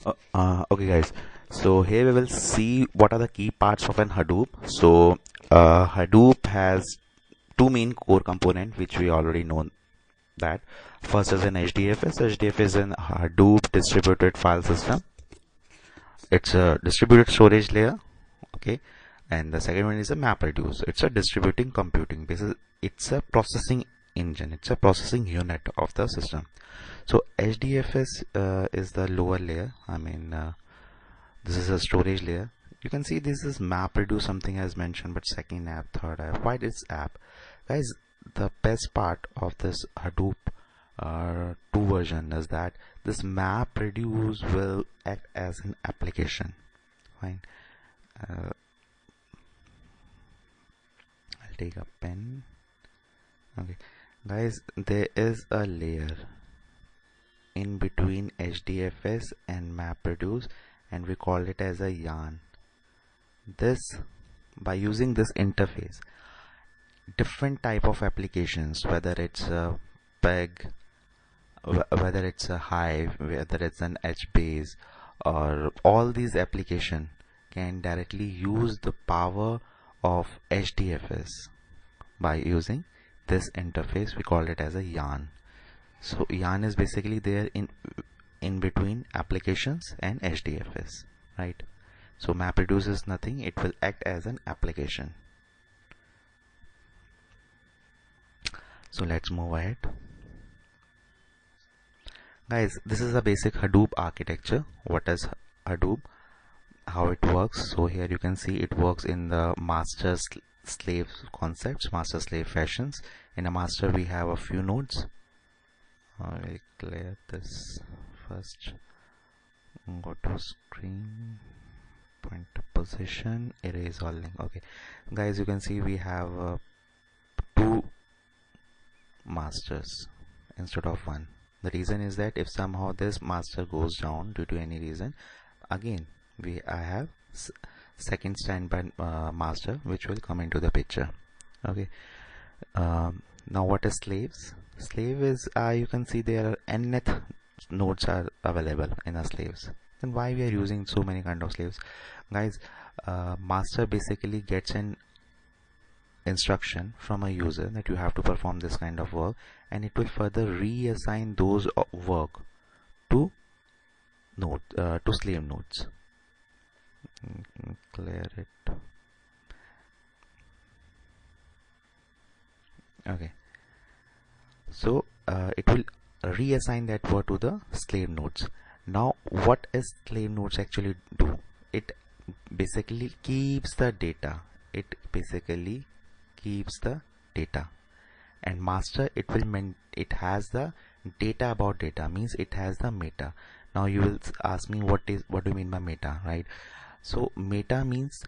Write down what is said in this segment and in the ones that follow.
Okay, guys. So here we will see what are the key parts of an Hadoop. So Hadoop has two main core component, which we already know that. First is an HDFS. HDFS is an Hadoop distributed file system. It's a distributed storage layer. Okay, and the second one is a MapReduce. It's a distributing computing. It's a processing engine. It's a processing unit of the system. So HDFS is the lower layer. This is a storage layer. You can see this is MapReduce, something as mentioned, but second app, third app. Why this app? Guys, the best part of this Hadoop 2 version is that this MapReduce will act as an application. Fine. I'll take a pen. Okay, guys, there is a layer in between HDFS and MapReduce, and we call it as a yarn. By using this interface, different type of applications, whether it's a peg, whether it's a Hive, whether it's an HBase, or all these applications can directly use the power of HDFS by using this interface. We call it as a yarn. So yarn is basically there in between applications and HDFS, right? So MapReduce is nothing, it will act as an application. So let's move ahead. Guys, this is a basic Hadoop architecture. What is Hadoop? How it works? So here you can see it works in the master slave concepts, master slave fashions. In a master we have a few nodes. I will clear this first. Go to screen, point to position, erase all link. Okay, guys, you can see we have two masters instead of one. The reason is that if somehow this master goes down due to any reason, again I have second standby master which will come into the picture. Okay, now what is slaves? Slave is you can see there are nth nodes are available in our slaves. Then why we are using so many kind of slaves? Guys, master basically gets an instruction from a user that you have to perform this kind of work, and it will further reassign those work to slave nodes. Clear it. Okay, so it will reassign that work to the slave nodes. Now what is slave nodes actually do? It basically keeps the data. And master, it has the data about data, means it has the meta. Now you will ask me what do you mean by meta, right? So meta means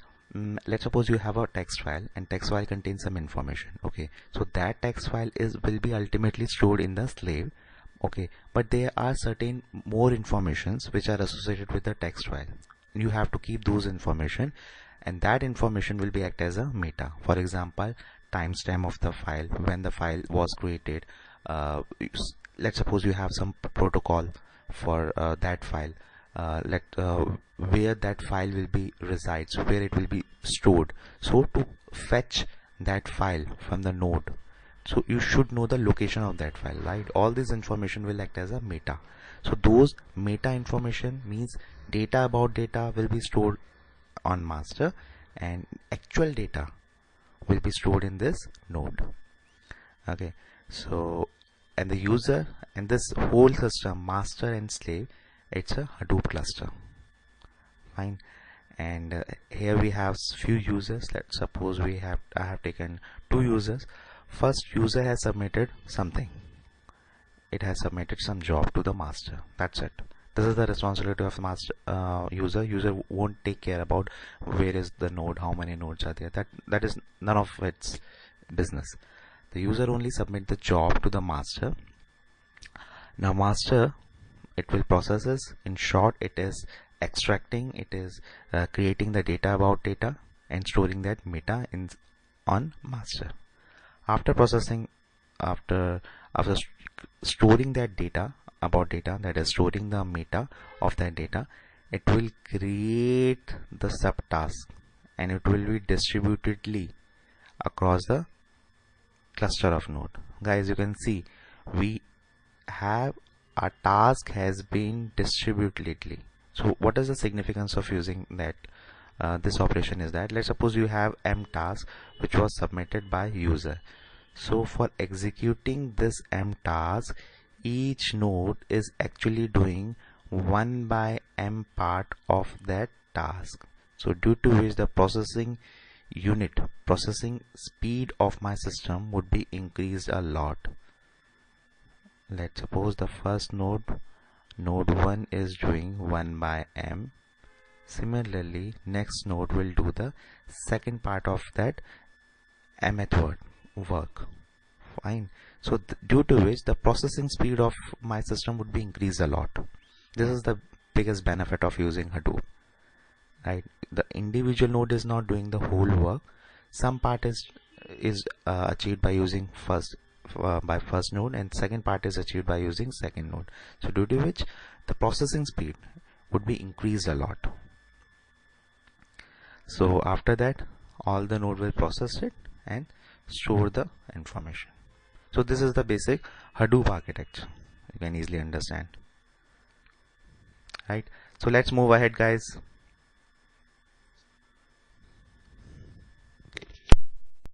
let's suppose you have a text file, and text file contains some information. Okay, so that text file will be ultimately stored in the slave. Okay, but there are certain more informations which are associated with the text file. You have to keep those information, and that information will be act as a meta. For example, timestamp of the file, when the file was created. Let's suppose you have some protocol for that file, where that file will be resides, where it will be stored. So to fetch that file from the node, so you should know the location of that file, right? All this information will act as a meta. So those meta information means data about data will be stored on master, and actual data will be stored in this node. Okay, so and the user and this whole system, master and slave, it's a Hadoop cluster. Fine. And here we have few users. Let's suppose I have taken two users. First user has submitted something. It has submitted some job to the master. That's it. This is the responsibility of the master. User won't take care about where is the node, how many nodes are there. That is none of its business. The user only submit the job to the master. Now master, it will processes. In short, it is extracting, it is creating the data about data and storing that meta on master. After processing, after storing that data about data, that is storing the meta of that data, it will create the subtask and it will be distributedly across the cluster of node. Guys, you can see we have a task has been distributedly. So what is the significance of using that? This operation is that, let's suppose you have m task which was submitted by user. So for executing this m task, each node is actually doing 1 by m part of that task. So due to which the processing speed of my system would be increased a lot. Let's suppose the first node 1 is doing 1 by m. Similarly, next node will do the second part of that mth work. Fine. So due to which the processing speed of my system would be increased a lot. This is the biggest benefit of using Hadoop. Right? The individual node is not doing the whole work. Some part is achieved by using first node, and second part is achieved by using second node. So due to which the processing speed would be increased a lot. So after that, all the node will process it and store the information. So this is the basic Hadoop architecture. You can easily understand. Right? So let's move ahead, guys.